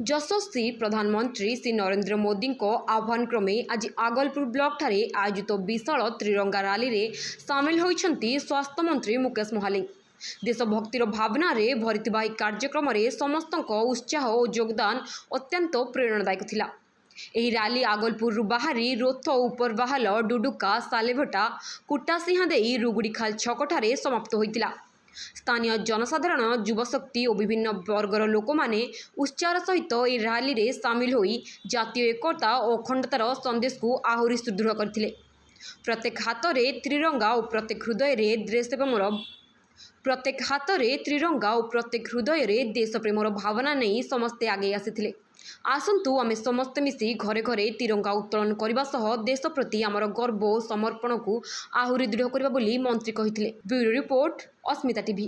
यशस्वी प्रधानमंत्री श्री नरेंद्र मोदी आह्वान क्रमे आज आगलपुर ब्लॉक ठारे आयोजित विशाल त्रिरंगा रैली रे सामिल होइछन्ति स्वास्थ्य मंत्री मुकेश महालिंग। देशभक्तिर भावना रे भरिथिबा कार्यक्रम रे समस्तक उत्साह और योगदान अत्यंत प्रेरणादायक थिला। एही रैली आगलपुर बाहरी रोथ उपरबाहाल डुडुका सालेभटा कुटासिहा देई रुगुड़ीखाल छकठारे समाप्त होइतिला। स्थानीय जनसाधारण युवशक्ति और विभिन्न वर्गर लोक माने उत्साह सहित ए रैली रे सामिल होई जातीय एकता और अखंडतार संदेश को आहुरी सुदृढ़ करथिले। प्रत्येक हाथ रे त्रिरंगा और प्रत्येक हृदय रे देश प्रेमर भावना नहीं समस्ते आगे आसीथिले। आसंतु आमे समस्ते मिसी घरे घरे तिरंगा उत्तोलन करने सह देश प्रति आमर गर्व और समर्पण को आहुरी दृढ़ करबा बोली मंत्री कहिथिले। ब्यूरो रिपोर्ट अस्मिता टीवी।